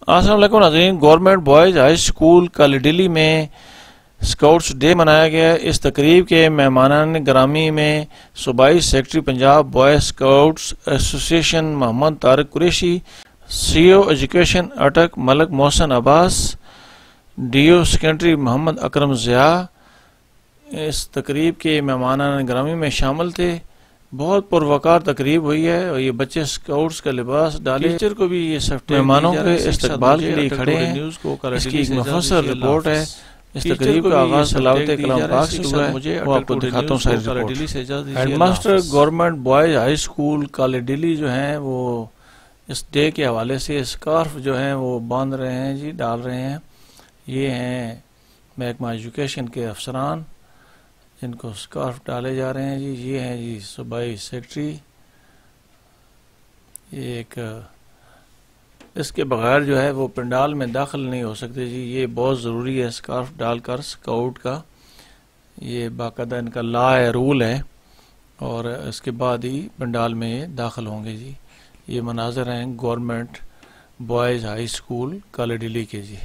अस्सलाम वालेकुम नाज़रीन। गवर्नमेंट बॉयज़ हाई स्कूल कालीडिली में स्काउट्स डे मनाया गया। इस तकरीब के मेहमानान ग्रामी में सूबाई secretary Punjab boy scouts association Mohammad Tariq Qureshi, CEO education Attock Malik Mohsin Abbas, DO secondary Mohammad Akram Zia इस तकरीब के मेहमानान ग्रामी में शामिल थे। बहुत पुरवकार तकरीब हुई है और ये बच्चे स्काउट्स का लिबास डाले। टीचर को भी ये सब मेहमानों के इस्तकबाल के लिए खड़े हैं। इसकी एक मुफस्सल रिपोर्ट है। इस तकरीब का आगाज सलावत कलाम पाक से हुआ है, वो आपको दिखाता हूँ सारी report. Headmaster government boys high school Kalidili जो हैं वो इस डे के हवाले से स्कार्फ जो हैं वो बांध रहे हैं जी, डाल रहे हैं। ये हैं महकमा एजुकेशन के अफसरान जिनको स्कार्फ डाले जा रहे हैं जी। ये हैं जी सूबाई सेक्रेटरी। ये एक इसके बगैर जो है वो पंडाल में दाखिल नहीं हो सकते जी। ये बहुत ज़रूरी है स्कार्फ डालकर स्काउट का, ये बाकायदा इनका लॉ है, रूल है, और इसके बाद ही पंडाल में ये दाखिल होंगे जी। ये मनाज़र हैं गवर्नमेंट बॉयज़ हाई स्कूल कालीडिली के जी।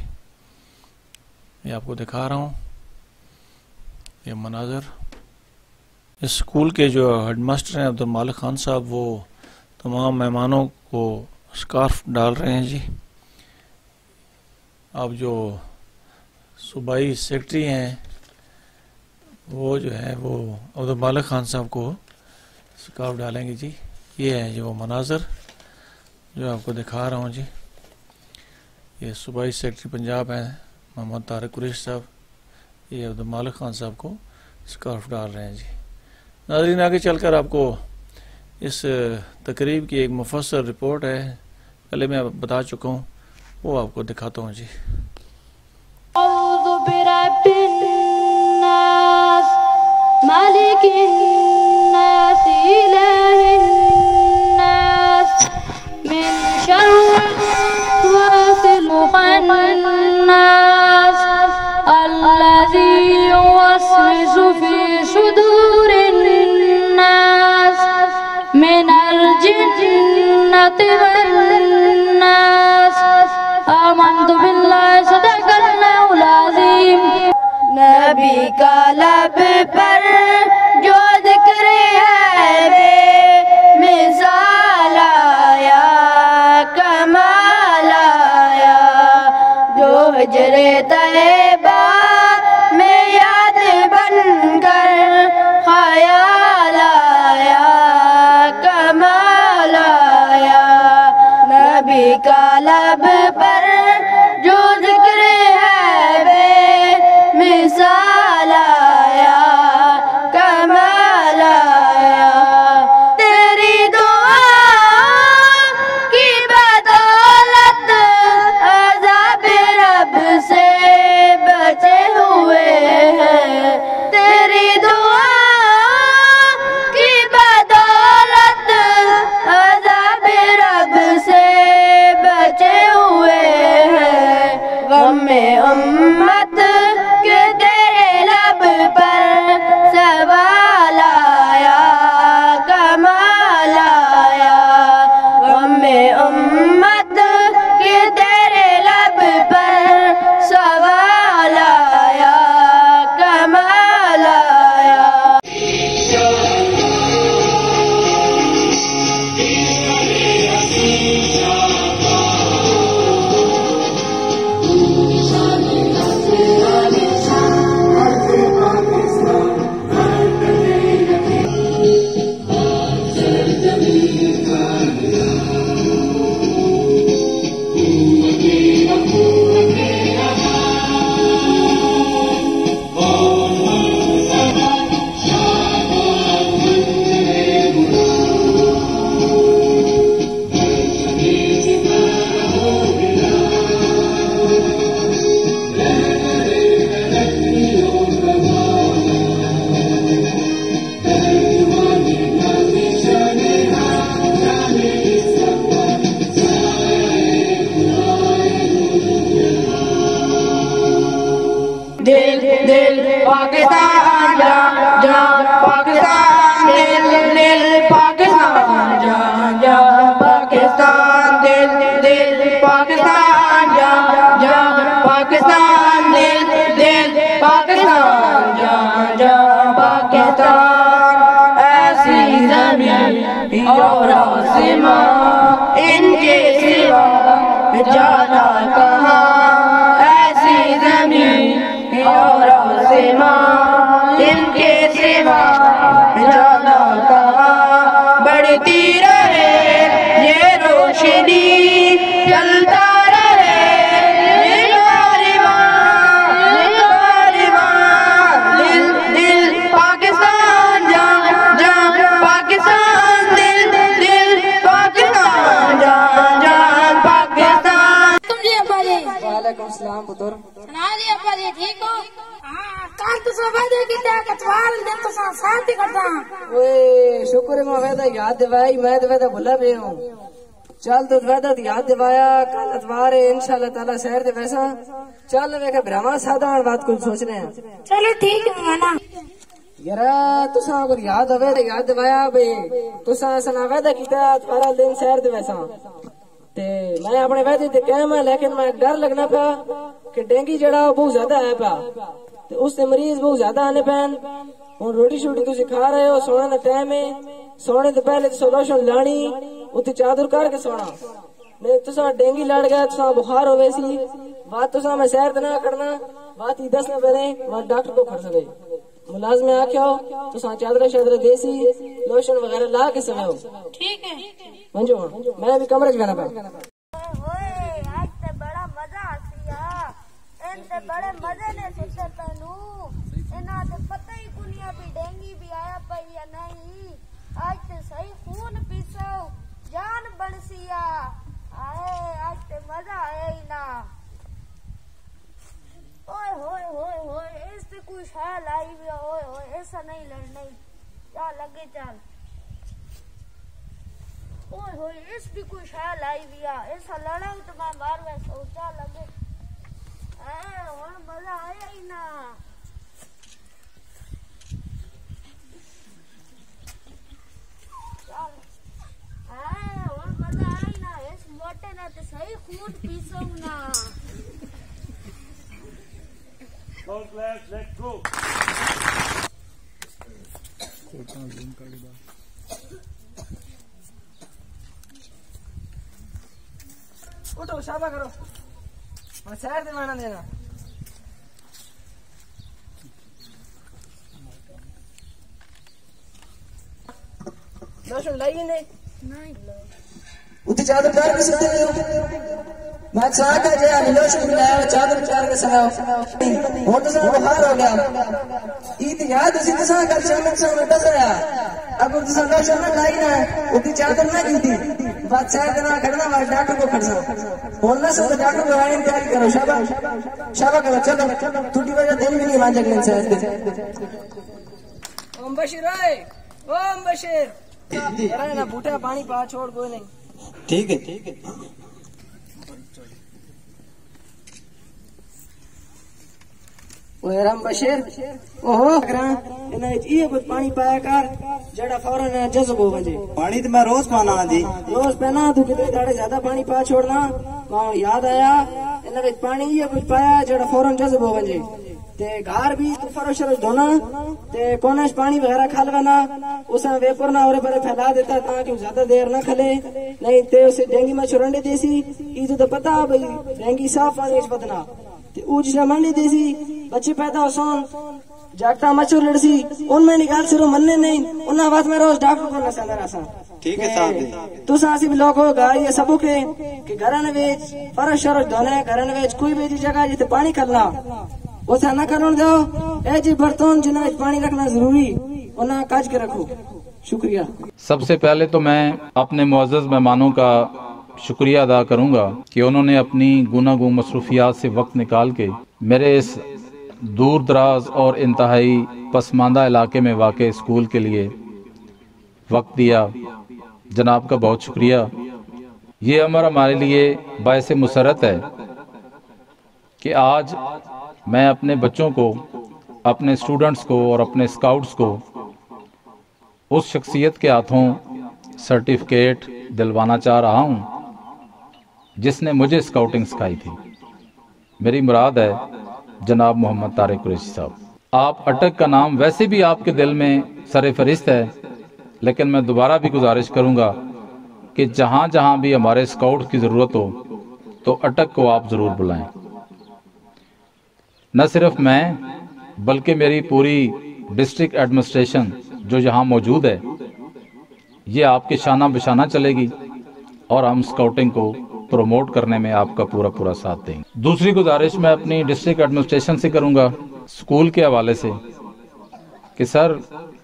ये आपको दिखा रहा हूँ ये मनाज़र। इस स्कूल के जो हेडमास्टर हैं अब्दुल मालिक खान साहब, वो तमाम मेहमानों को स्कार्फ डाल रहे हैं जी। अब जो सूबाई सेक्रेटरी हैं वो जो है वो अब्दुल मालिक खान साहब को स्कार्फ डालेंगे जी। ये है जी वो मनाज़र जो आपको दिखा रहा हूँ जी। ये सूबाई सेक्रेटरी पंजाब हैं मोहम्मद तारिक कुरैशी साहब, ये अब्दुल मालिक खान साहब को स्कार्फ डाल रहे हैं जी। नाज़रीन, आगे चलकर आपको इस तकरीब की एक मुफस्सल रिपोर्ट है, पहले मैं बता चुका हूँ, वो आपको दिखाता हूँ जी। नबी का लब पर जो ज़िक्र है बे मिसाल आया, कमाल आया, जो हिजरे तैयबा में याद बनकर ख्याल आया, कमाल आया। नबी का लब पर जो ज़िक्र है बे मिसाल आया, कमाल आया। तेरी दुआ की बदौलत अज़ाब रब से बचे हुए हैं। तेरी दुआ की बदौलत अज़ाब रब से बचे हुए हैं। गम में उम्मत के तेरे लब पर सवाल आया, कमाल आया। गम में उम्मत के तेरे लब पर सवाल आया, कमाल आया। दिल दिल पाकिस्तान जा जा, पाकिस्तान दिल दिल पाकिस्तान जा जा, पाकिस्तान दिल दिल पाकिस्तान जाना कहाँ ऐसी ज़मीन और आसमां इनके सिवा जाना कहाँ। बढ़ती रहे ये रोशनी चलता रहे ये कारवां दिल दिल पाकिस्तान जान जान पाकिस्तान दिल दिल पाकिस्तान जान जान पाकिस्तान। तुम जी अब्बा जी। वालेकुम सलाम पुत्र। सुना जी अब्बा जी ठीक हो? हाँ कल तो सब वादे की त्या कतवार दिन तो साथ ही करता। ओए शुक्र है मैं वादा याद दिवाई, मैं तो वादा भुला भी हूँ। चल तो वादा याद दिवाया, कल अतवार है इंशाल्लाह ताला शहर दे वैसा चल वेखे भ्रामा साधारण बात कुछ सोच रहे हैं। चलो ठीक है ना यारा तुसा अगर याद आवे तो याद दिवाया भाई तुसा सना वादा कीता अतवारा दिन शहर दे वैसा ते मैं अपने वादे ते कहम लेकिन मैं डर लगना पाया कि डेंगी जड़ा बहुत ज्यादा है पा ते उससे मरीज बहुत ज्यादा आने पैन। हूं रोटी शोटी तुसी खा रहे हो, सोने का टाइम है, सोने तो पहले सोल्यूशन लानी उत्ते चादर करके सोना नहीं तुसा डेंगी लड़ गया तुसा बुखार होवे सी बात तुसा मैं सैर ना करना बात ही 10 न बने वहां डॉक्टर को खड़ सके मुलाजमे आख्यो तुसा चादर शादर देसी लोशन वगैरह ला के सोओ। ठीक है मंजो मैं भी कमरे च जाना पा। आज ते बड़ा मजा आसिया इनते बड़े मजे ने सुते तनु इना ते पता ही कुनिया भी डेंगी भी आया पई या नहीं। आज ते सही खून पीसो जान बनसिया आए आज ते मजा आया ही ना। ओए होए होए होए इससे कोई शाय लाई भी ओए होए ऐसा नहीं लड़ना क्या लगे चल। ओए होए इस भी कोई शाय लाई भी ऐसा लड़ा तो मैं मार में सोचा लगे और मजा आया ही ना। और मजा आया ही ना इस मोटे ना तो सही खून पीसो ना। Let's go. उठो शाबा करो मैं शहर दे माना देना। लोशन लाई नहीं उते चादर डाल के सोते हो मैं चाह का जे लोशन मिलाया चादर चार के सगाओ हो तो सब बुखार हो गया ईद याद उसी के साथ कल शाम से दसया अगर तुसा लोशन ना लाई ना उते चादर ना दी थी बात चार दिन खड़ना वाले डॉक्टर को खड़ना बोलना सब डॉक्टर को आने तैयारी करो शाबा शाबा करो चलो टूटी वजह दिन भी नहीं मान जगने से। ओम बशीर आए ओम बशीर अरे ना बूटा पानी पा छोड़ कोई नहीं। ठीक है ठीक है राम बशीर ओहो इन्हें ये कुछ पानी पाया कर जड़ा फौरन जज्ब हो वजे। पानी तो मैं रोज पाना जी रोज पहना तू कितने दाड़े ज्यादा पानी पा छोड़ना याद आया इन्हें पानी ये कुछ पाया जड़ा फौरन जज्ब हो वजे ते घर भी तू फरोश धोना ते कोने पानी वगैरह खालवाना उसे वेपर ना और पर फैला देता ताकि ज्यादा देर ना खले नहीं ते उसे डेंगी में चुरंडे देसी ई तो पता भाई डेंगी साफ पानी बदना जिसने मंडी देसी बच्चे पैदा हो सोन जागता मचूर लड़सी उनमें निकाल सिरो मनने नहीं उन आवाज में रोज डॉक्टर को नसा रहा। ठीक है साहब तू सासी भी लोग होगा ये सबो के कि घर न वेच फरश शरश धोने घर न वेच कोई भी जगह जिते पानी करना उसे न करने दो ए जी बर्तन जिन्हें पानी रखना जरूरी उन्हें काज के रखो। शुक्रिया। सबसे पहले तो मैं अपने मुअज़्ज़ज़ मेहमानों का शुक्रिया अदा करूंगा कि उन्होंने अपनी गुनागो मसरूफियात से वक्त निकाल के मेरे इस दूर दराज और इंतहाई पसमानदा इलाके में वाक़े स्कूल के लिए वक्त दिया। जनाब का बहुत शुक्रिया। ये अमर हमारे लिए बायसे मुसरत है कि आज मैं अपने बच्चों को, अपने स्टूडेंट्स को और अपने स्काउट्स को उस शख्सियत के हाथों सर्टिफिकेट दिलवाना चाह रहा हूँ जिसने मुझे स्काउटिंग सिखाई थी। मेरी मुराद है जनाब मोहम्मद तारिक कुरैशी साहब। आप अटक का नाम वैसे भी आपके दिल में सर फरिस्त है, लेकिन मैं दोबारा भी गुजारिश करूंगा कि जहाँ जहाँ भी हमारे स्काउट की ज़रूरत हो तो अटक को आप ज़रूर बुलाएं। न सिर्फ मैं बल्कि मेरी पूरी डिस्ट्रिक्ट एडमिनिस्ट्रेशन जो यहाँ मौजूद है ये आपके शाना बिशाना चलेगी और हम स्काउटिंग को प्रमोट करने में आपका पूरा पूरा साथ देंगे। दूसरी गुजारिश मैं अपनी डिस्ट्रिक्ट एडमिनिस्ट्रेशन से करूँगा स्कूल के हवाले से कि सर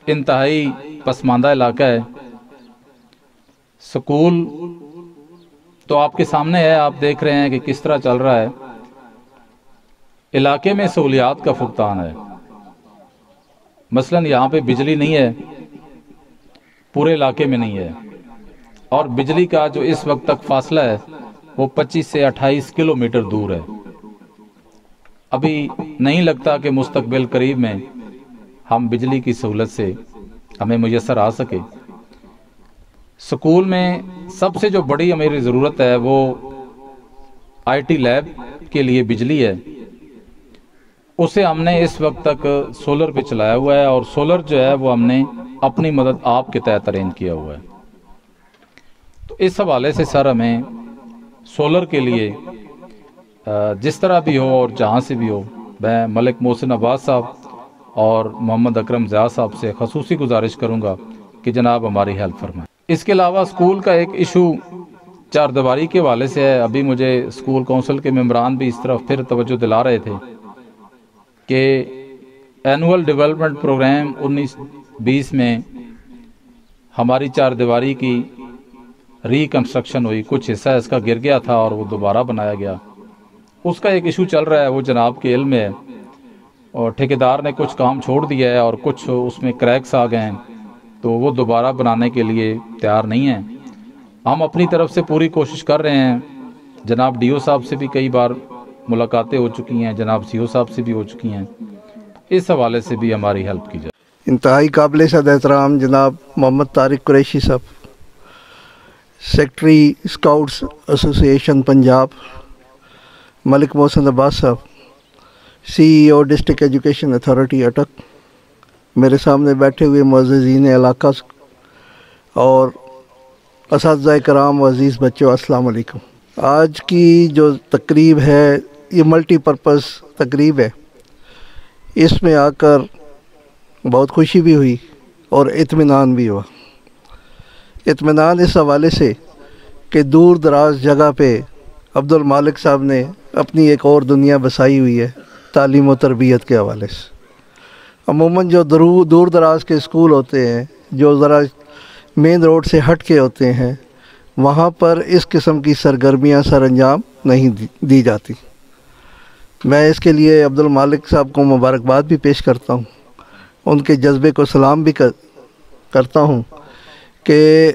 इंतहाई पसमानदा इलाका है, स्कूल तो आपके सामने है, आप देख रहे हैं कि किस तरह चल रहा है। इलाके में सहूलियात का फुकतान है, मसलन यहाँ पे बिजली नहीं है, पूरे इलाके में नहीं है, और बिजली का जो इस वक्त तक फासला है वो 25 से 28 किलोमीटर दूर है। अभी नहीं लगता कि मुस्तकबिल करीब में हम बिजली की सहूलत से हमें मुयस्सर आ सके। स्कूल में सबसे जो बड़ी मेरी ज़रूरत है वो आईटी लैब के लिए बिजली है। उसे हमने इस वक्त तक सोलर पे चलाया हुआ है और सोलर जो है वो हमने अपनी मदद आपके तहत अरेंज किया हुआ है। तो इस हवाले से सर हमें सोलर के लिए जिस तरह भी हो और जहाँ से भी हो, मैं मलिक मोहसिन अब्बास साहब और मोहम्मद अकरम ज़िया साहब से खसूसी गुजारिश करूँगा कि जनाब हमारी हेल्प फरमाएं। इसके अलावा स्कूल का एक इशू चारदीवारी के हवाले से है। अभी मुझे स्कूल काउंसिल के मेंबरान भी इस तरफ फिर तवज्जो दिला रहे थे कि एनुअल डेवलपमेंट प्रोग्राम 19-20 में हमारी चारदीवारी की रिकंस्ट्रक्शन हुई, कुछ हिस्सा इसका गिर गया था और वो दोबारा बनाया गया। उसका एक इशू चल रहा है, वो जनाब के इल्म में है, और ठेकेदार ने कुछ काम छोड़ दिया है और कुछ उसमें क्रैक्स आ गए हैं, तो वो दोबारा बनाने के लिए तैयार नहीं है। हम अपनी तरफ से पूरी कोशिश कर रहे हैं। जनाब डीओ साहब से भी कई बार मुलाकातें हो चुकी हैं, जनाब सीओ साहब से भी हो चुकी हैं। इस हवाले से भी हमारी हेल्प की जाए। इंतहाई काबिल सद एहतराम जनाब मोहम्मद तारिक कुरैशी साहब, secretary scouts association Punjab, Malik Mohsin Abbas साहब, CEO डिस्ट्रिक्ट एजुकेशन अथॉरिटी अटक, मेरे सामने बैठे हुए मुअज़्ज़िज़ीन इलाका और असातिज़ा कराम व अज़ीज़ बच्चों, अस्सलाम वालेकुम। आज की जो तकरीब है ये मल्टीपर्पज़ तकरीब है। इसमें आकर बहुत खुशी भी हुई और इत्मीनान भी हुआ। इत्मीनान इस हवाले से कि दूर दराज जगह पे अब्दुल मालिक साहब ने अपनी एक और दुनिया बसाई हुई है तालीम व तरबियत के हवाले से। अमूमन जो दूर दराज के स्कूल होते हैं जो ज़रा मेन रोड से हट के होते हैं, वहाँ पर इस किस्म की सरगर्मियाँ सर अंजाम नहीं दी जाती। मैं इसके लिए अब्दुल मालिक साहब को मुबारकबाद भी पेश करता हूँ, उनके जज्बे को सलाम भी करता हूँ कि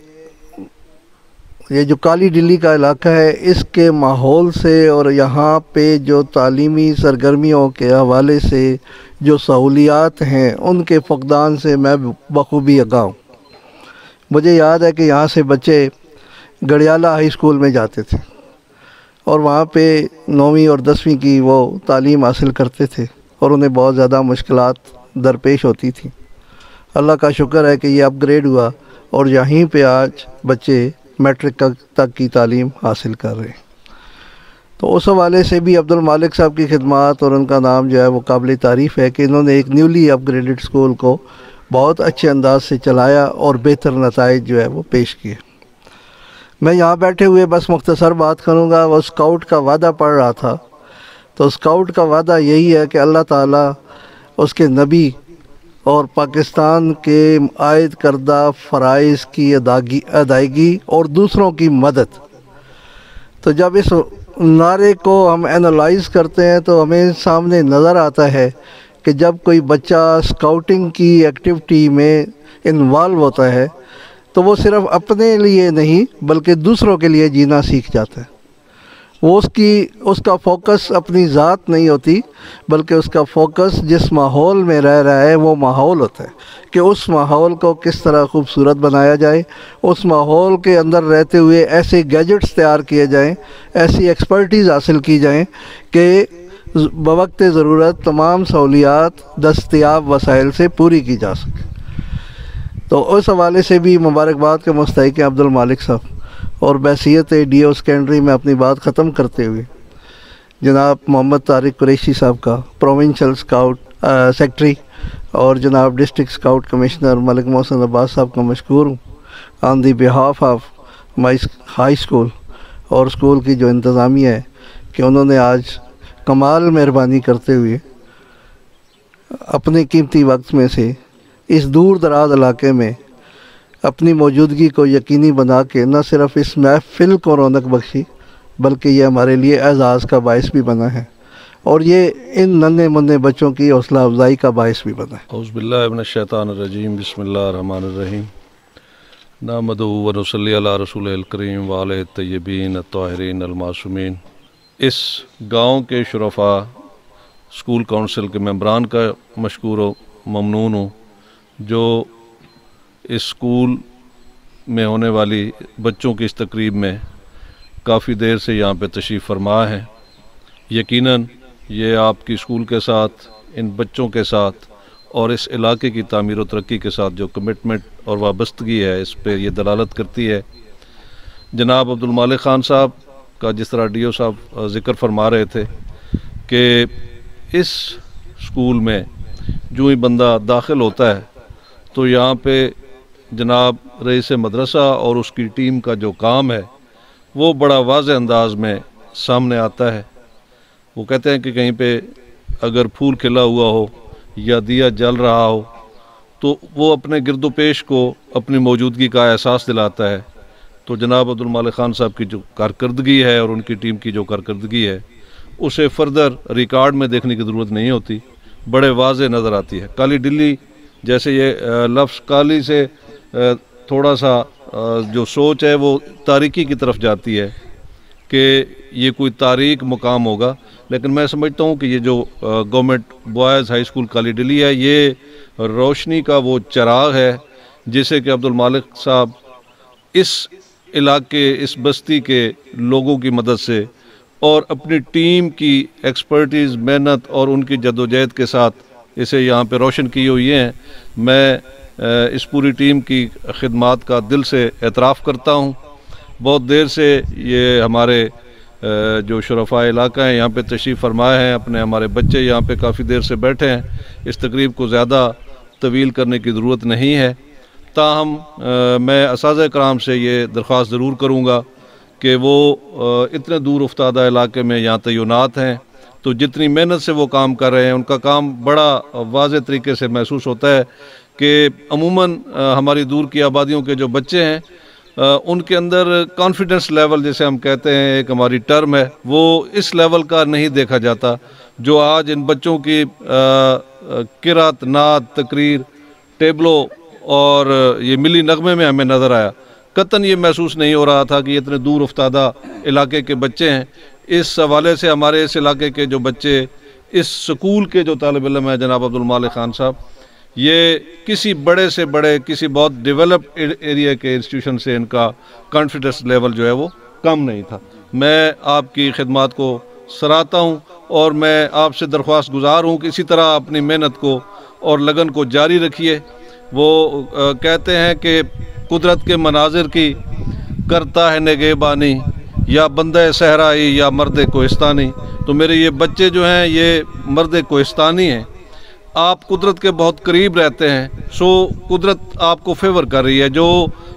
ये जो काली दिल्ली का इलाका है इसके माहौल से और यहाँ पे जो तालीमी सरगर्मियों के हवाले से जो सहूलियात हैं उनके फ़क़दान से मैं बखूबी आगाह हूँ। मुझे याद है कि यहाँ से बच्चे गढ़ियाला हाई स्कूल में जाते थे और वहाँ पे 9वीं और 10वीं की वो तालीम हासिल करते थे और उन्हें बहुत ज़्यादा मुश्किलात दरपेश होती थी। अल्लाह का शुक्र है कि ये अपग्रेड हुआ और यहीं पे आज बच्चे मैट्रिक तक की तालीम हासिल कर रहे हैं। तो उस हवाले से भी अब्दुल मालिक साहब की खिदमत और उनका नाम जो है वो काबिल तारीफ़ है कि इन्होंने एक न्यूली अपग्रेडेड स्कूल को बहुत अच्छे अंदाज से चलाया और बेहतर नताइज जो है वो पेश किए। मैं यहाँ बैठे हुए बस मुख्तसर बात करूँगा। वो स्काउट का वादा पढ़ रहा था, तो स्काउट का वादा यही है कि अल्लाह ताला उसके नबी और पाकिस्तान के आयद करदा फ़राइज़ की अदायगी और दूसरों की मदद। तो जब इस नारे को हम एनालाइज़ करते हैं तो हमें सामने नज़र आता है कि जब कोई बच्चा स्काउटिंग की एक्टिविटी में इन्वॉल्व होता है तो वो सिर्फ़ अपने लिए नहीं बल्कि दूसरों के लिए जीना सीख जाता है। वो उसका फ़ोकस अपनी ज़ात नहीं होती बल्कि उसका फ़ोकस जिस माहौल में रह रहा है वो माहौल होता है कि उस माहौल को किस तरह खूबसूरत बनाया जाए, उस माहौल के अंदर रहते हुए ऐसे गैजेट्स तैयार किए जाएं, ऐसी एक्सपर्टीज़ हासिल की जाएं कि बवक्त ज़रूरत तमाम सहूलियात दस्तयाब वसाइल से पूरी की जा सके। तो उस हवाले से भी मुबारकबाद के मुस्तहिक़ हैं अब्दुल मालिक साहब और बहसीत DO सेकेंडरी में अपनी बात ख़त्म करते हुए जनाब मोहम्मद तारिक कुरैशी साहब का प्रोविंशियल स्काउट सेक्रेटरी और जनाब district scout commissioner Malik Mohsin Abbas साहब का मशकूर हूँ on the behalf of my high school और स्कूल की जो इंतज़ामिया है कि उन्होंने आज कमाल मेहरबानी करते हुए अपने कीमती वक्त में से इस दूर दराज इलाके में अपनी मौजूदगी को यकीनी बना के न सिर्फ इस महफिल को रौनक बख्शी बल्कि ये हमारे लिए एजाज़ का बायस भी बना है और ये इन नन्हे मुन्ने बच्चों की हौसला अफजाई का बायस भी बना है। औज़ुबिल्लाहि मिनश्शैतानिर्रजीम बिस्मिल्लाहिर्रहमानिर्रहीम नहमदुहु व नुसल्ली अला रसूलिल करीम व आलिहि तय्यबीन अत्ताहिरीन अल मासूमीन। इस गांव के शुरफा स्कूल काउंसिल के मेंबरान का मशकूर ममनून हूँ जो इस स्कूल में होने वाली बच्चों की इस तकरीब में काफ़ी देर से यहाँ पे तशरीफ़ फरमा है। यकीनन ये आपकी स्कूल के साथ, इन बच्चों के साथ और इस इलाके की तामीर व तरक्की के साथ जो कमिटमेंट और वाबस्तगी है इस पे ये दलालत करती है। जनाब अब्दुल मालिक ख़ान साहब का जिस तरह DO साहब ज़िक्र फरमा रहे थे कि इस स्कूल में जो ही बंदा दाखिल होता है तो यहाँ पे जनाब रईस मदरसा और उसकी टीम का जो काम है वो बड़ा वाज़ेह अंदाज में सामने आता है। वो कहते हैं कि कहीं पे अगर फूल खिला हुआ हो या दिया जल रहा हो तो वो अपने गिरदो पेश को अपनी मौजूदगी का एहसास दिलाता है। तो जनाब अब्दुल मालिक ख़ान साहब की जो कारकर्दगी है और उनकी टीम की जो कारकर्दगी है उसे फर्दर रिकॉर्ड में देखने की ज़रूरत नहीं होती, बड़े वाज़ेह नज़र आती है। काली दिल्ली जैसे ये लफ्ज़ काली से थोड़ा सा जो सोच है वो तारीकी की तरफ जाती है कि ये कोई तारीक मुकाम होगा, लेकिन मैं समझता हूँ कि ये जो गवर्नमेंट बॉयज़ हाई स्कूल काली दिल्ली है ये रोशनी का वो चिराग है जिसे कि अब्दुल मालिक साहब इस इलाके, इस बस्ती के लोगों की मदद से और अपनी टीम की एक्सपर्टीज़, मेहनत और उनकी जद्दोजहद के साथ इसे यहाँ पे रोशन की हुई है। मैं इस पूरी टीम की खिदमात का दिल से एतराफ़ करता हूँ। बहुत देर से ये हमारे जो शुरफा इलाका है यहाँ पे तशरीफ़ फरमाए हैं, अपने हमारे बच्चे यहाँ पे काफ़ी देर से बैठे हैं। इस तकरीब को ज़्यादा तवील करने की ज़रूरत नहीं है, ताहम मैं असातिज़ा कराम से ये दरख्वास्त ज़रूर करूँगा कि वो इतने दूर उफ्तादा इलाके में यहाँ तैनात हैं तो जितनी मेहनत से वो काम कर रहे हैं उनका काम बड़ा वाज़ेह तरीके से महसूस होता है कि अमूमन हमारी दूर की आबादियों के जो बच्चे हैं उनके अंदर कॉन्फिडेंस लेवल जिसे हम कहते हैं, एक हमारी टर्म है, वो इस लेवल का नहीं देखा जाता जो आज इन बच्चों की किरात, नात, तकरीर, टेबलों और ये मिली नगमे में हमें नज़र आया। कतन ये महसूस नहीं हो रहा था कि ये इतने दूर उफ्तादा इलाके के बच्चे हैं। इस हवाले से हमारे इस इलाके के जो बच्चे, इस स्कूल के जो तालिब इल्म है जनाब अब्दुल मालिक ख़ान साहब, ये किसी बड़े से बड़े, किसी बहुत डेवलप्ड एरिया के इंस्टीट्यूशन से इनका कॉन्फिडेंस लेवल जो है वो कम नहीं था। मैं आपकी खिदमत को सराहता हूँ और मैं आपसे दरख्वास्त गुजार हूँ कि इसी तरह अपनी मेहनत को और लगन को जारी रखिए। वो कहते हैं कि कुदरत के मनाजिर की करता है निगहबानी, या बंदा सहराई या मर्द कोहिस्तानी। तो मेरे ये बच्चे जो हैं ये मर्द कोहिस्तानी हैं। आप कुदरत के बहुत करीब रहते हैं, सो कुदरत आपको फेवर कर रही है। जो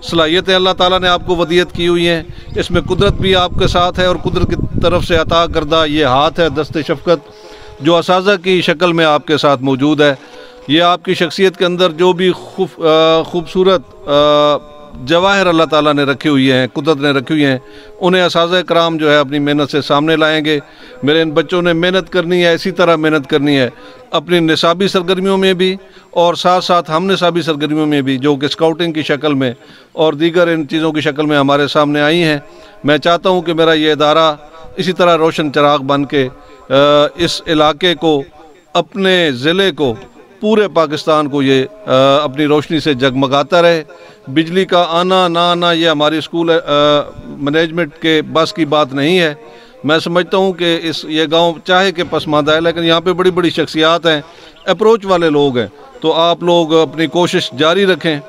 सलाहियतें अल्लाह ताला ने आपको वदियत की हुई हैं इसमें कुदरत भी आपके साथ है और कुदरत की तरफ से अता करदा ये हाथ है, दस्ते शफ़क़त, जो असाज़ा की शक्ल में आपके साथ मौजूद है। ये आपकी शख्सियत के अंदर जो भी खूबसूरत जवाहर अल्लाह ताला ने रखी हुई हैं, कुदरत ने रखी हुई हैं, उन्हें असातिज़ा कराम जो है अपनी मेहनत से सामने लाएंगे। मेरे इन बच्चों ने मेहनत करनी है, इसी तरह मेहनत करनी है अपनी निसाबी सरगर्मियों में भी और साथ साथ हम निसाबी सरगर्मियों में भी, जो कि स्काउटिंग की शक्ल में और दीगर इन चीज़ों की शक्ल में हमारे सामने आई हैं। मैं चाहता हूँ कि मेरा ये इदारा इसी तरह रोशन चिराग बन के इस इलाके को, अपने ज़िले को, पूरे पाकिस्तान को ये अपनी रोशनी से जगमगाता रहे। बिजली का आना ना आना ये हमारी स्कूल मैनेजमेंट के बस की बात नहीं है। मैं समझता हूँ कि ये गांव चाहे कि पसमानदा है, लेकिन यहाँ पे बड़ी बड़ी शख्सियात हैं, अप्रोच वाले लोग हैं। तो आप लोग अपनी कोशिश जारी रखें,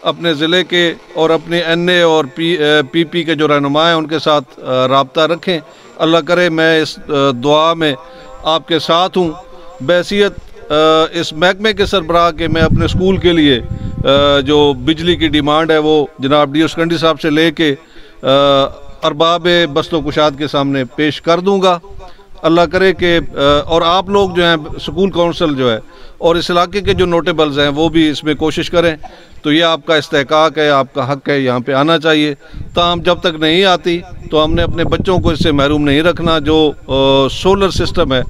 अपने ज़िले के और अपने NA और PP के जो रहनुमा हैं उनके साथ राब्ता रखें। अल्लाह करे मैं इस दुआ में आपके साथ हूँ। बहैसियत इस महकमे के सरबराह के मैं अपने स्कूल के लिए जो बिजली की डिमांड है वो जनाब DO सकंडी साहब से लेके अरबाब बस्तो कुशाद के सामने पेश कर दूँगा। अल्लाह करे कि और आप लोग जो हैं स्कूल काउंसिल जो है और इस इलाके के जो नोटेबल्स हैं वो भी इसमें कोशिश करें। तो ये आपका इस्तेहकाक है, आपका हक़ है, यहाँ पे आना चाहिए। ताहम जब तक नहीं आती तो हमने अपने बच्चों को इससे महरूम नहीं रखना। जो सोलर सिस्टम है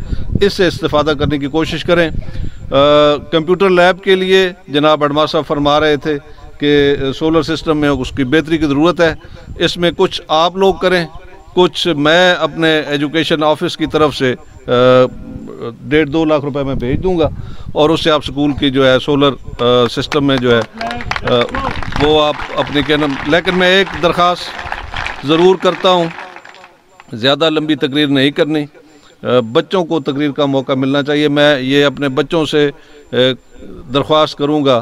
इससे इस्तेफ़ादा करने की कोशिश करें। कंप्यूटर लैब के लिए जनाब अडमा साहब फरमा रहे थे कि सोलर सिस्टम में उसकी बेहतरी की ज़रूरत है। इसमें कुछ आप लोग करें, कुछ मैं अपने एजुकेशन ऑफिस की तरफ से 1.5-2 लाख रुपए मैं भेज दूंगा और उससे आप स्कूल की जो है सोलर सिस्टम में जो है वो आप अपने कहना। लेकिन मैं एक दरख्वास्त ज़रूर करता हूँ, ज़्यादा लंबी तकरीर नहीं करनी, बच्चों को तकरीर का मौका मिलना चाहिए। मैं ये अपने बच्चों से दरख्वास्त करूँगा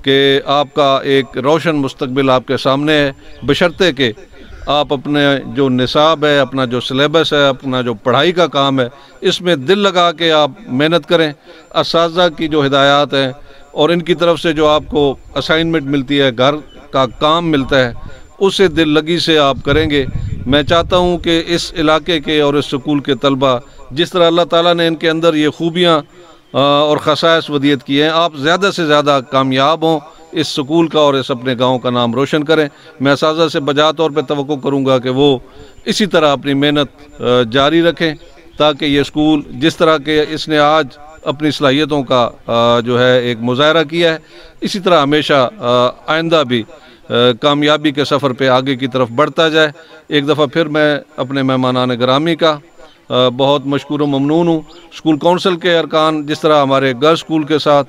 कि आपका एक रोशन मुस्तकबिल आपके सामने है, बशर्ते कि आप अपने जो निसाब है, अपना जो सिलेबस है, अपना जो पढ़ाई का काम है, इसमें दिल लगा के आप मेहनत करें। असातिज़ा की जो हिदायत हैं और इनकी तरफ से जो आपको असाइनमेंट मिलती है, घर का काम मिलता है, उसे दिल लगी से आप करेंगे। मैं चाहता हूँ कि इस इलाके के और इस स्कूल के तलबा जिस तरह अल्लाह ताला ने इनके अंदर ये खूबियाँ और ख़साइस वदियत की हैं, आप ज़्यादा से ज़्यादा कामयाब हों, इस स्कूल का और इस अपने गांव का नाम रोशन करें। मैं असातिज़ा से बजा तौर पे तवक्को करूंगा कि वो इसी तरह अपनी मेहनत जारी रखें ताकि ये स्कूल जिस तरह के इसने आज अपनी सलाहियतों का जो है एक मुज़ाहरा किया है, इसी तरह हमेशा आइंदा भी कामयाबी के सफ़र पे आगे की तरफ बढ़ता जाए। एक दफ़ा फिर मैं अपने मेहमानान गिरामी का बहुत मशकूर व ममनून हूँ। स्कूल काउंसिल के अरकान जिस तरह हमारे गर्ल्स स्कूल के साथ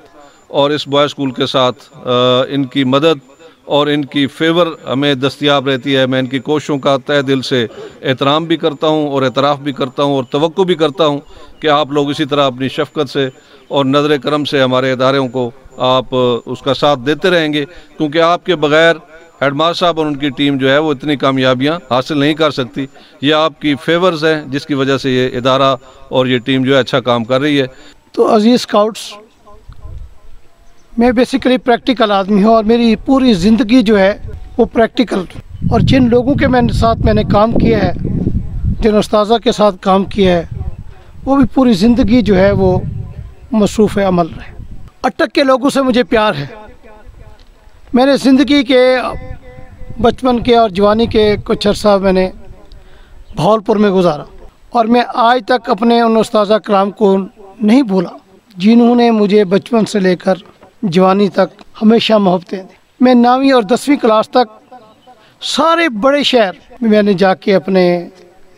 और इस बॉय स्कूल के साथ इनकी मदद और इनकी फेवर हमें दस्तयाब रहती है, मैं इनकी कोशिशों का तहे दिल से एहतराम भी करता हूँ और एतराफ़ भी करता हूँ और तवक्को भी करता हूँ कि आप लोग इसी तरह अपनी शफ़क़त से और नज़र करम से हमारे इदारों को आप उसका साथ देते रहेंगे, क्योंकि आपके बग़ैर हेडमास्टर साहब और उनकी टीम जो है वो इतनी कामयाबियाँ हासिल नहीं कर सकती। ये आपकी फेवर्स हैं जिसकी वजह से ये इदारा और ये टीम जो है अच्छा काम कर रही है। तो अजीज़ स्काउट्स, मैं बेसिकली प्रैक्टिकल आदमी हूँ और मेरी पूरी ज़िंदगी जो है वो प्रैक्टिकल, और जिन लोगों के मैंने काम किया है, जिन उस्ताज़ा के साथ काम किया है, वो भी पूरी ज़िंदगी जो है वो मसरूफ़ अमल रहे। अटक के लोगों से मुझे प्यार है। मैंने ज़िंदगी के बचपन के और जवानी के कुछ अर्सा मैंने भावलपुर में गुजारा और मैं आज तक अपने उन उस्ताज़ा कराम को नहीं भूला जिन्होंने मुझे बचपन से लेकर जवानी तक हमेशा मोहब्बतें दी। मैं 9वीं और 10वीं क्लास तक सारे बड़े शहर में मैंने जाके अपने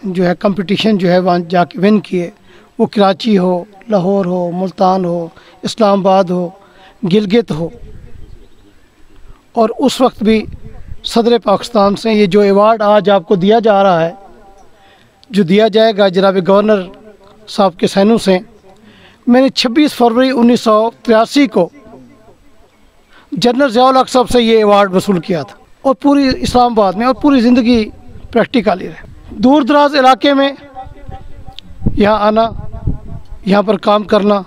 जो है कंपटीशन जो है वहाँ जाके विन किए, वो कराची हो, लाहौर हो, मुल्तान हो, इस्लामाबाद हो, गिलगित हो। और उस वक्त भी सदर पाकिस्तान से ये जो अवार्ड आज आपको दिया जा रहा है, जो दिया जाएगा जनाब गवर्नर साहब के सहनों से, मैंने 26 फरवरी 1983 को जनरल ज़ियाउल हक साहब से ये अवार्ड वसूल किया था और पूरी इस्लामाबाद में और पूरी ज़िंदगी प्रैक्टिकली रहे। दूर दराज इलाके में यहाँ आना, यहाँ पर काम करना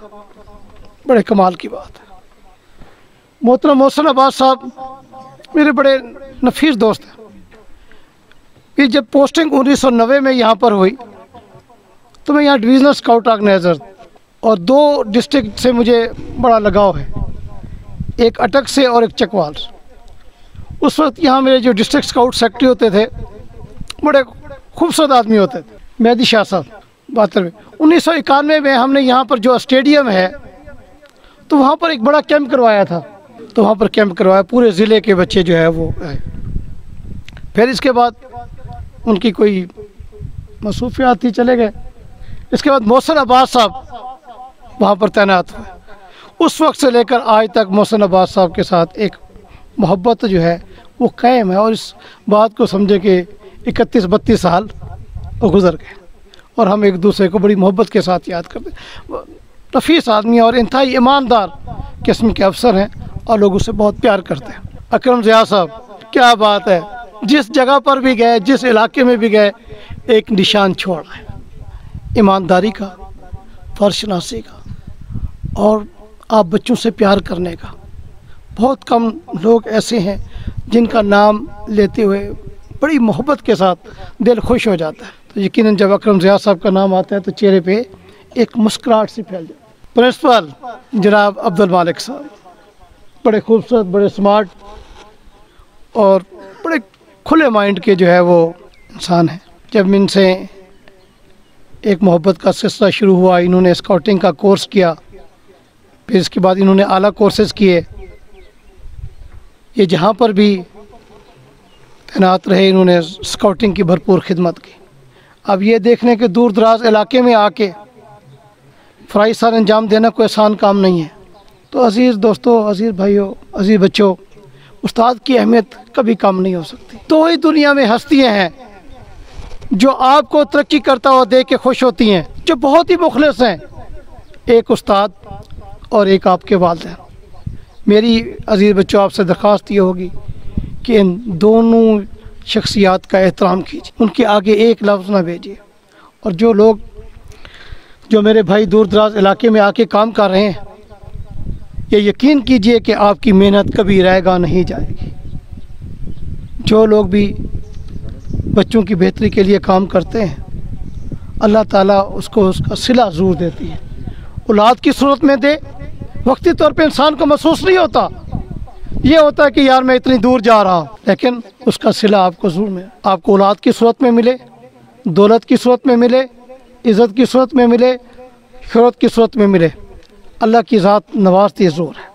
बड़े कमाल की बात है। मोहतरम मोहसिन अब्बास साहब मेरे बड़े नफीस दोस्त हैं। ये जब पोस्टिंग 1990 में यहाँ पर हुई तो मैं यहाँ डिवीज़नल स्काउट ऑर्गेनाइज़र, और 2 डिस्ट्रिक्ट से मुझे बड़ा लगाव है, एक अटक से और एक चकवाल से। उस वक्त यहाँ मेरे जो डिस्ट्रिक्ट स्काउट सेक्रेटरी होते थे बड़े खूबसूरत आदमी होते थे, मेहदी शाह साहब। 1991 में हमने यहाँ पर जो स्टेडियम है तो वहाँ पर एक बड़ा कैंप करवाया था, तो वहाँ पर कैंप करवाया, पूरे ज़िले के बच्चे जो है वो आए। फिर इसके बाद उनकी कोई मसरूफियात थी, चले गए। इसके बाद मोहसिन अब्बास साहब वहाँ पर तैनात हुए। उस वक्त से लेकर आज तक मोहसिन अब्बास साहब के साथ एक मोहब्बत जो है वो कायम है, और इस बात को समझे कि 31-32 साल वो गुज़र गए और हम एक दूसरे को बड़ी मोहब्बत के साथ याद करते। नफीस आदमी और इंतहाई ईमानदार किस्म के अफसर हैं और लोग उससे बहुत प्यार करते हैं। अकरम ज़िया साहब, क्या बात है, जिस जगह पर भी गए, जिस इलाके में भी गए, एक निशान छोड़ा है ईमानदारी का, फर्शनासी का और आप बच्चों से प्यार करने का। बहुत कम लोग ऐसे हैं जिनका नाम लेते हुए बड़ी मोहब्बत के साथ दिल खुश हो जाता है। तो यकीनन जब अकरम ज़िया साहब का नाम आता है तो चेहरे पे एक मुस्कुराहट सी फैल जाती है। प्रिंसिपल जनाब अब्दुल मालिक साहब, बड़े खूबसूरत, बड़े स्मार्ट और बड़े खुले माइंड के जो है वो इंसान हैं। जब इनसे एक मोहब्बत का सिलसिला शुरू हुआ, इन्होंने स्काउटिंग का कोर्स किया, फिर इसके बाद इन्होंने आला कोर्सेज़ किए। ये जहाँ पर भी तैनात रहे इन्होंने स्काउटिंग की भरपूर खिदमत की। अब ये देखने के दूर दराज इलाके में आके फ़राइज़ सर अंजाम देना कोई आसान काम नहीं है। तो अज़ीज़ दोस्तों, अज़ीज़ भाइयों, अज़ीज़ बच्चों, उस्ताद की अहमियत कभी कम नहीं हो सकती। तो ही दुनिया में हस्तियाँ हैं जो आपको तरक्की करता हुआ देख के खुश होती हैं, जो बहुत ही मुखलिस हैं, एक उस्ताद और एक आपके वालिदैन। मेरी अज़ीज़ बच्चों आपसे दरख्वास्त ये होगी कि इन दोनों शख्सियात का एहतराम कीजिए, उनके आगे एक लफ्ज़ ना भेजिए। और जो लोग, जो मेरे भाई दूर दराज इलाके में आके काम कर रहे हैं, ये यकीन कीजिए कि आपकी मेहनत कभी रहेगा नहीं जाएगी। जो लोग भी बच्चों की बेहतरी के लिए काम करते हैं, अल्लाह ताला उसको उसका सिला ज़रूर देती है। औलाद की सूरत में दे, वक्ती तौर पे इंसान को महसूस नहीं होता, ये होता है कि यार मैं इतनी दूर जा रहा हूँ, लेकिन उसका सिला आपको ज़रूर मिले। आपको औलाद की सूरत में मिले, दौलत की सूरत में मिले, इज़्ज़त की सूरत में मिले, शोहरत की सूरत में मिले, अल्लाह की ज़ात नवाजती ज़रूर है,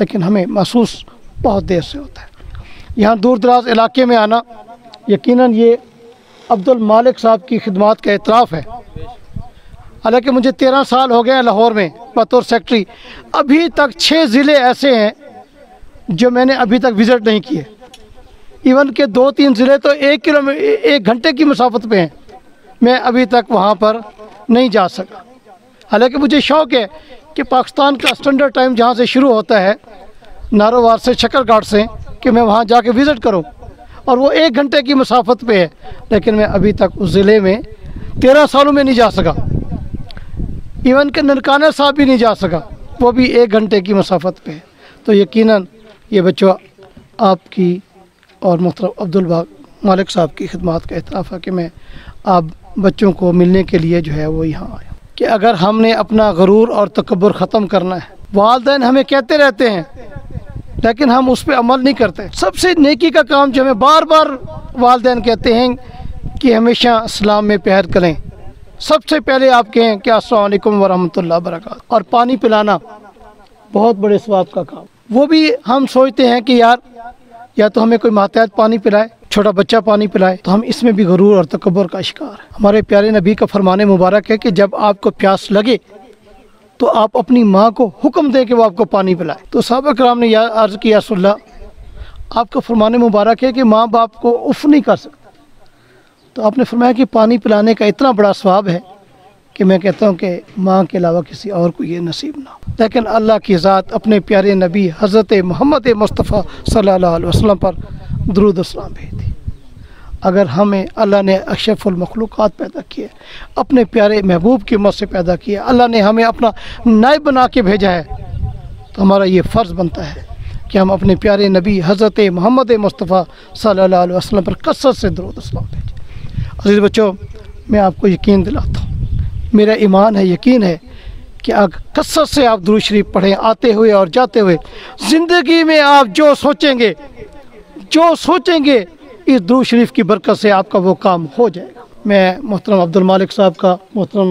लेकिन हमें महसूस बहुत देर से होता है। यहाँ दूर दराज इलाके में आना, यकीनन ये अब्दुल मालिक साहब की खिदमत का एतराफ़ है। हालांकि मुझे 13 साल हो गए हैं लाहौर में बतौर सेक्रेटरी, अभी तक 6 ज़िले ऐसे हैं जो मैंने अभी तक विज़िट नहीं किए। इवन के 2-3 ज़िले तो 1 घंटे की मसाफत पे हैं, मैं अभी तक वहाँ पर नहीं जा सका। हालांकि मुझे शौक़ है कि पाकिस्तान का स्टैंडर्ड टाइम जहाँ से शुरू होता है, नारोवार से, शक्करघाट से, कि मैं वहाँ जाके विज़िट करूँ, और वो 1 घंटे की मसाफत पे है, लेकिन मैं अभी तक उस ज़िले में 13 सालों में नहीं जा सका। इवन के ननकाना साहब भी नहीं जा सका, वो भी 1 घंटे की मसाफत पे है। तो यकीनन ये बच्चों आपकी और मोहतरम अब्दुल मालिक साहब की खिदमत का एतराफ़ है कि मैं आप बच्चों को मिलने के लिए जो है वो यहाँ आया। कि अगर हमने अपना गरूर और तकब्बुर ख़त्म करना है, वालिदैन हमें कहते रहते हैं लेकिन हम उस पर अमल नहीं करते। सबसे नेकी का काम जो हमें बार बार वालिदैन कहते हैं कि हमेशा इस्लाम में प्यार करें। सबसे पहले आप कहें कि अस्सलाम वालेकुम व रहमतुल्लाहि व बरकातहू। और पानी पिलाना बहुत बड़े सवाब का काम। वो भी हम सोचते हैं कि यार या तो हमें कोई मातहत पानी पिलाए, छोटा बच्चा पानी पिलाए, तो हम इसमें भी गरूर और तकब्बुर का शिकार है। हमारे प्यारे नबी का फरमाने मुबारक है कि जब आपको प्यास लगे तो आप अपनी माँ को हुक्म दें कि वो आपको पानी पिलाए। तो सहाबा किराम ने यह अर्ज़ किया, रसूलल्लाह आपका फरमाने मुबारक है कि माँ बाप को उफ़ नहीं कर सकता। तो आपने फरमाया कि पानी पिलाने का इतना बड़ा सवाब है कि मैं कहता हूँ कि माँ के अलावा किसी और को ये नसीब ना हो। लेकिन अल्लाह की ज़ात अपने प्यारे नबी हज़रत मोहम्मद मुस्तफ़ा सल्लल्लाहु अलैहि वसल्लम पर दुरूद सलाम भेज दी। अगर हमें अल्लाह ने अशरफुल मखलूक़ात पैदा किए, अपने प्यारे महबूब की उम्मत से पैदा किया, अल्लाह ने हमें अपना नायब बना के भेजा है, तो हमारा ये फ़र्ज़ बनता है कि हम अपने प्यारे नबी हज़रत मोहम्मद मुस्तफ़ा सल्लल्लाहु अलैहि वसल्लम पर कसरत से दुरूद सलाम भेजें। अज़ीज़ बच्चों, मैं आपको यकीन दिलाता हूँ, मेरा ईमान है, यकीन है कि अगर कसरत से आप दुरूद शरीफ पढ़ें, आते हुए और जाते हुए, ज़िंदगी में आप जो सोचेंगे इस दुरूद शरीफ की बरकत से आपका वो काम हो जाएगा। मैं मोहतरम अब्दुल मालिक साहब का, मोहतरम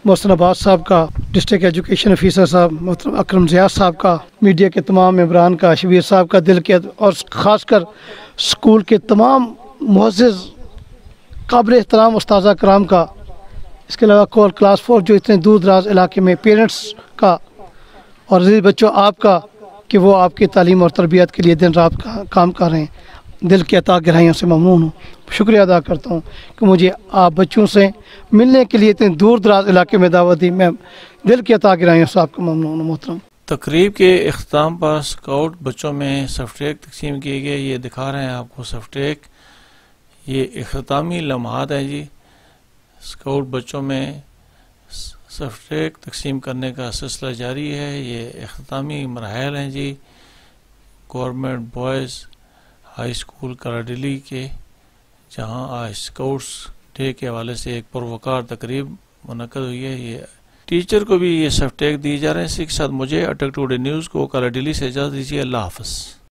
मोहसिन अब्बास साहब का, डिस्ट्रिक्ट एजुकेशन ऑफिसर साहब मोहतरम अकरम ज़िया साहब का, मीडिया के तमाम मेंबरान का, शबीर साहब का दिल के, और ख़ासकर स्कूल के तमाम मुअज़्ज़िज़ काबिल एहतराम उस्ताज़ा कराम का, इसके अलावा कोर क्लास 4 जो इतने दूर दराज इलाके में पेरेंट्स का, और अज़ीज़ बच्चों आपका कि वो आपकी तालीम और तरबियत के लिए दिन रात काम कर रहे हैं। दिल की अता गहराइयों से ममनून हूँ, शुक्रिया अदा करता हूँ कि मुझे आप बच्चों से मिलने के लिए इतने दूर दराज इलाके में दावत दी। मैं दिल की अता गहराइयों से आपको ममनून हूँ मोहतरम। तकरीब के इख्तिताम पर स्काउट बच्चों में सफ्टेक तकसीम किए गए। ये दिखा रहे हैं आपको सफ्टेक, ये इख्तितामी लम्हात हैं जी। स्काउट बच्चों में सफ्टेक तकसीम करने का सिलसिला जारी है। ये इख्तितामी मराहल हैं जी गवर्नमेंट बॉयज़ हाई स्कूल कराडली के, जहां आज स्काउट्स डे के हवाले से एक पुरवकार तकरीब मुनक़द हुई है। ये टीचर को भी ये सफ्टेक दिए जा रहे हैं। इसी के साथ मुझे अटक टुडे न्यूज़ को कराडली से इजाज़त दीजिए। अल्लाह हाफ़िज़।